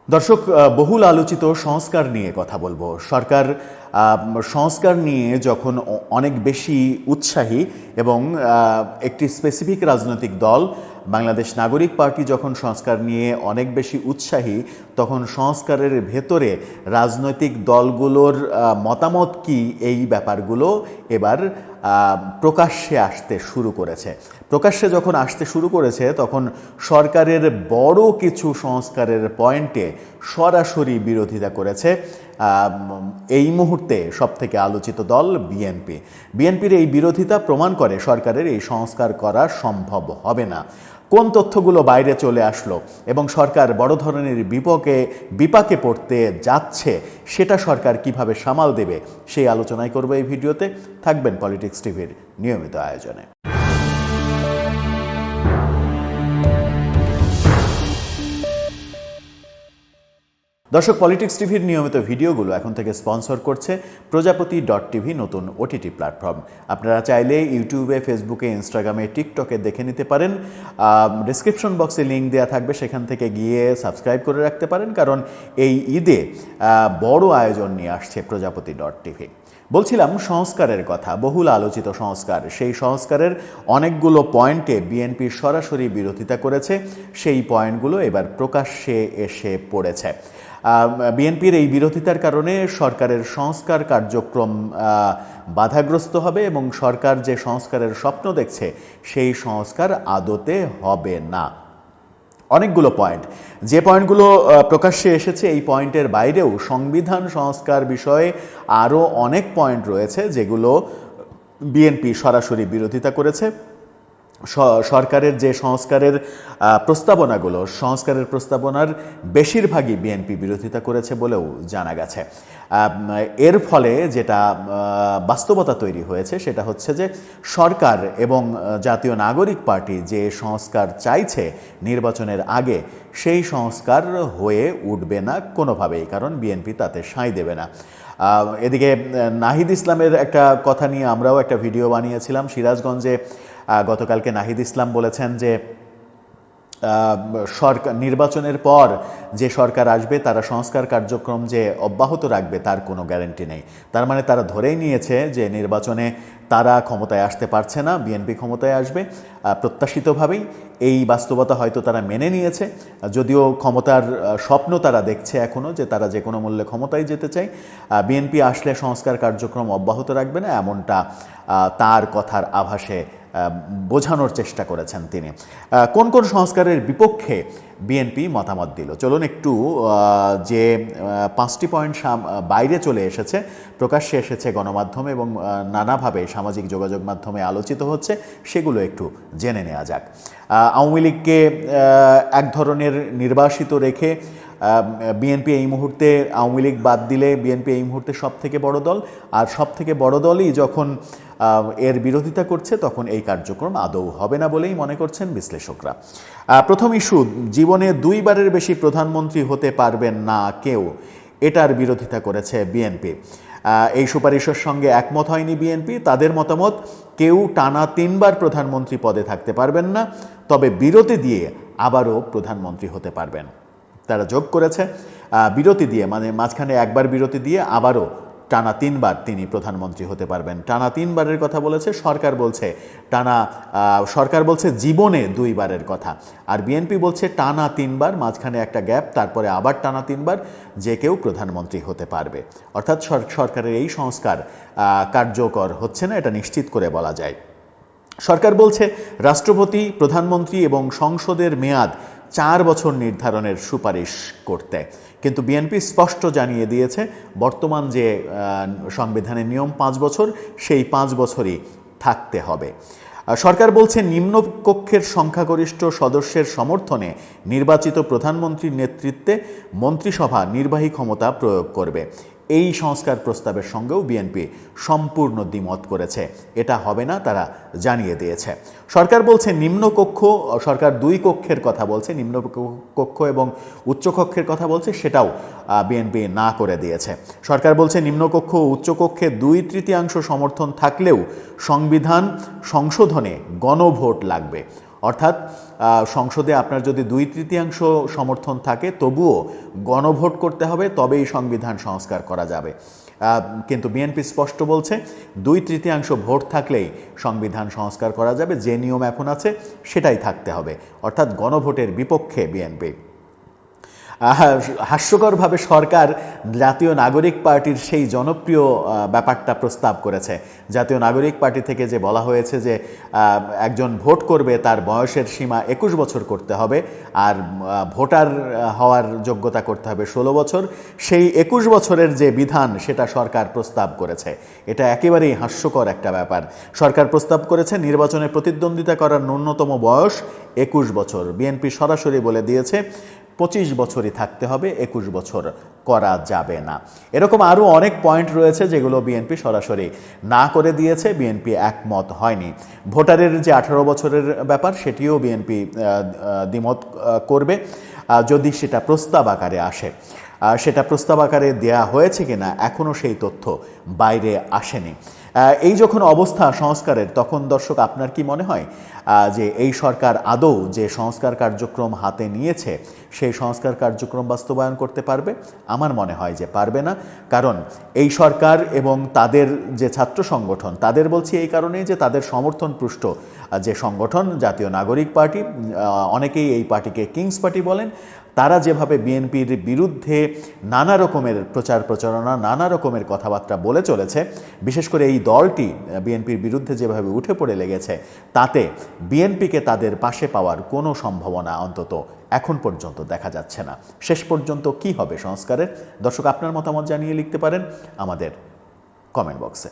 দর্শক, বহুল আলোচিত সংস্কার নিয়ে কথা বলবো। সরকার সংস্কার নিয়ে যখন অনেক বেশি উৎসাহী এবং একটি স্পেসিফিক রাজনৈতিক দল বাংলাদেশ নাগরিক পার্টি যখন সংস্কার নিয়ে অনেক বেশি উৎসাহী, তখন সংস্কারের ভেতরে রাজনৈতিক দলগুলোর মতামত কি এই ব্যাপারগুলো এবার প্রকাশ্যে আসতে শুরু করেছে। প্রকাশ্যে যখন আসতে শুরু করেছে তখন সরকারের বড় কিছু সংস্কারের পয়েন্টে সরাসরি বিরোধিতা করেছে এই মুহূর্তে সবথেকে আলোচিত দল বিএনপির এই বিরোধিতা প্রমাণ করে সরকারের এই সংস্কার করা সম্ভব হবে না। কোন তথ্যগুলো বাইরে চলে আসলো এবং সরকার বড় ধরনের বিপাকে পড়তে যাচ্ছে, সেটা সরকার কিভাবে সামাল দেবে সেই আলোচনাই করবো এই ভিডিওতে। থাকবেন পলিটিক্স টিভির নিয়মিত আয়োজনে। দর্শক, পলিটিক্স টিভির নিয়মিত ভিডিওগুলো এখন থেকে স্পন্সর করছে প্রজাপতি.tv, নতুন ওটিটি প্ল্যাটফর্ম। আপনারা চাইলে ইউটিউবে, ফেসবুকে, ইনস্টাগ্রামে, টিকটকে দেখে নিতে পারেন। ডিসক্রিপশন বক্সে লিঙ্ক দেওয়া থাকবে, সেখান থেকে গিয়ে সাবস্ক্রাইব করে রাখতে পারেন, কারণ এই ঈদে বড় আয়োজন নিয়ে আসছে প্রজাপতি.tv। বলছিলাম সংস্কারের কথা, বহুল আলোচিত সংস্কার। সেই সংস্কারের অনেকগুলো পয়েন্টে বিএনপি সরাসরি বিরোধিতা করেছে। সেই পয়েন্টগুলো এবার প্রকাশ্যে এসে পড়েছে। বিএনপির এই বিরোধিতার কারণে সরকারের সংস্কার কার্যক্রম বাধাগ্রস্ত হবে এবং সরকার যে সংস্কারের স্বপ্ন দেখছে সেই সংস্কার আদতে হবে না। অনেকগুলো পয়েন্ট, যে পয়েন্টগুলো প্রকাশ্যে এসেছে এই পয়েন্টের বাইরেও সংবিধান সংস্কার বিষয়ে আরও অনেক পয়েন্ট রয়েছে যেগুলো বিএনপি সরাসরি বিরোধিতা করেছে। সরকারের যে সংস্কারের প্রস্তাবনার বেশিরভাগই বিএনপি বিরোধিতা করেছে বলেও জানা গেছে। এর ফলে যেটা বাস্তবতা তৈরি হয়েছে সেটা হচ্ছে যে সরকার এবং জাতীয় নাগরিক পার্টি যে সংস্কার চাইছে নির্বাচনের আগে, সেই সংস্কার হয়ে উঠবে না কোনোভাবেই, কারণ বিএনপি তাতে সায় দেবে না। এদিকে নাহিদ ইসলামের একটা কথা নিয়ে আমরাও একটা ভিডিও বানিয়েছিলাম। সিরাজগঞ্জে গতকালকে নাহিদ ইসলাম বলেছেন যে সরকার নির্বাচনের পর যে সরকার আসবে তারা সংস্কার কার্যক্রম যে অব্যাহত রাখবে তার কোনো গ্যারান্টি নেই। তার মানে তারা ধরেই নিয়েছে যে নির্বাচনে তারা ক্ষমতায় আসতে পারছে না, বিএনপি ক্ষমতায় আসবে। প্রত্যাশিতভাবেই এই বাস্তবতা হয়তো তারা মেনে নিয়েছে, যদিও ক্ষমতার স্বপ্ন তারা দেখছে এখনও, যে তারা যে কোনো মূল্যে ক্ষমতায় যেতে চায়। বিএনপি আসলে সংস্কার কার্যক্রম অব্যাহত রাখবে না, এমনটা তার কথার আভাসে বোঝানোর চেষ্টা করেছেন তিনি। কোন কোন সংস্কারের বিপক্ষে বিএনপি মতামত দিল, চলুন একটু যে 5টি পয়েন্ট বাইরে চলে এসেছে, প্রকাশ্যে এসেছে গণমাধ্যমে এবং নানাভাবে সামাজিক যোগাযোগ মাধ্যমে আলোচিত হচ্ছে, সেগুলো একটু জেনে নেওয়া যাক। আওয়ামী লীগকে এক ধরনের নির্বাসিত রেখে বিএনপি এই মুহূর্তে, আওয়ামী লীগ বাদ দিলে বিএনপি এই মুহূর্তে সবথেকে বড় দল, আর সবথেকে বড় দলই যখন এর বিরোধিতা করছে তখন এই কার্যক্রম আদৌ হবে না বলেই মনে করছেন বিশ্লেষকরা। প্রথম ইস্যু, জীবনে 2 বারের বেশি প্রধানমন্ত্রী হতে পারবেন না কেউ, এটার বিরোধিতা করেছে বিএনপি। এই সুপারিশের সঙ্গে একমত হয়নি বিএনপি। তাদের মতামত, কেউ টানা 3 বার প্রধানমন্ত্রী পদে থাকতে পারবেন না, তবে বিরতি দিয়ে আবারও প্রধানমন্ত্রী হতে পারবেন। তারা যোগ করেছে বিরতি দিয়ে, মানে মাঝখানে একবার বিরতি দিয়ে আবারও টানা 3 বার তিনি প্রধানমন্ত্রী হতে পারবেন। টানা 3 বারের কথা বলেছে সরকার বলছে জীবনে 2 বারের কথা, আর বিএনপি বলছে টানা 3 বার, মাঝখানে একটা গ্যাপ, তারপরে আবার টানা 3 বার যে কেউ প্রধানমন্ত্রী হতে পারবে। অর্থাৎ সরকারের এই সংস্কার কার্যকর হচ্ছে না, এটা নিশ্চিত করে বলা যায়। সরকার বলছে রাষ্ট্রপতি, প্রধানমন্ত্রী এবং সংসদের মেয়াদ 4 বছর নির্ধারণের সুপারিশ করতে, কিন্তু বিএনপি স্পষ্ট জানিয়ে দিয়েছে বর্তমান যে সংবিধানের নিয়ম 5 বছর, সেই 5 বছরই থাকতে হবে। সরকার বলছে নিম্নকক্ষের সংখ্যাগরিষ্ঠ সদস্যের সমর্থনে নির্বাচিত প্রধানমন্ত্রীর নেতৃত্বে মন্ত্রিসভা নির্বাহী ক্ষমতা প্রয়োগ করবে। এই সংস্কার প্রস্তাবের সঙ্গেও বিএনপি সম্পূর্ণ দ্বিমত করেছে, এটা হবে না তারা জানিয়ে দিয়েছে। সরকার বলছে নিম্নকক্ষ, সরকার 2 কক্ষের কথা বলছে, নিম্নকক্ষ এবং উচ্চকক্ষের কথা বলছে, সেটাও বিএনপি না করে দিয়েছে। সরকার বলছে নিম্নকক্ষ ও উচ্চকক্ষে 2/3 সমর্থন থাকলেও সংবিধান সংশোধনে গণভোট লাগবে। অর্থাৎ সংসদে আপনার যদি 2/3 সমর্থন থাকে তবুও গণভোট করতে হবে, তবেই সংবিধান সংস্কার করা যাবে। কিন্তু বিএনপি স্পষ্ট বলছে 2/3 ভোট থাকলেই সংবিধান সংস্কার করা যাবে, যে নিয়ম এখন আছে সেটাই থাকতে হবে, অর্থাৎ গণভোটের বিপক্ষে বিএনপি। হাস্যকরভাবে সরকার জাতীয় নাগরিক পার্টির সেই জনপ্রিয় ব্যাপারটা প্রস্তাব করেছে। জাতীয় নাগরিক পার্টি থেকে যে বলা হয়েছে যে একজন ভোট করবে তার বয়সের সীমা 21 বছর করতে হবে, আর ভোটার হওয়ার যোগ্যতা করতে হবে 16 বছর। সেই 21 বছরের যে বিধান সেটা সরকার প্রস্তাব করেছে। এটা একেবারেই হাস্যকর একটা ব্যাপার। সরকার প্রস্তাব করেছে নির্বাচনে প্রতিদ্বন্দ্বিতা করার ন্যূনতম বয়স 21 বছর। বিএনপি সরাসরি বলে দিয়েছে 25 বছরই থাকতে হবে, 21 বছর করা যাবে না। এরকম আরও অনেক পয়েন্ট রয়েছে যেগুলো বিএনপি সরাসরি না করে দিয়েছে, বিএনপি একমত হয়নি। ভোটারের যে 18 বছরের ব্যাপার সেটিও বিএনপি দ্বিমত করবে যদি সেটা প্রস্তাব আকারে আসে। সেটা প্রস্তাব আকারে দেয়া হয়েছে কিনা এখনও সেই তথ্য বাইরে আসেনি। এই যখন অবস্থা সংস্কারের, তখন দর্শক আপনার কি মনে হয় যে এই সরকার আদৌ যে সংস্কার কার্যক্রম হাতে নিয়েছে সেই সংস্কার কার্যক্রম বাস্তবায়ন করতে পারবে? আমার মনে হয় যে পারবে না। কারণ এই সরকার এবং তাদের যে ছাত্র সংগঠন, তাদের বলছি এই কারণেই যে তাদের সমর্থনপুষ্ট যে সংগঠন জাতীয় নাগরিক পার্টি, অনেকেই এই পার্টিকে কিংস পার্টি বলেন, তারা যেভাবে বিএনপির বিরুদ্ধে নানা রকমের প্রচার প্রচারণা, নানা রকমের কথাবার্তা বলে চলেছে, বিশেষ করে এই দলটি বিএনপির বিরুদ্ধে যেভাবে উঠে পড়ে লেগেছে, তাতে বিএনপিকে তাদের পাশে পাওয়ার কোনো সম্ভাবনা অন্তত এখন পর্যন্ত দেখা যাচ্ছে না। শেষ পর্যন্ত কি হবে সংস্কারের? দর্শক আপনার মতামত জানিয়ে লিখতে পারেন আমাদের কমেন্ট বক্সে।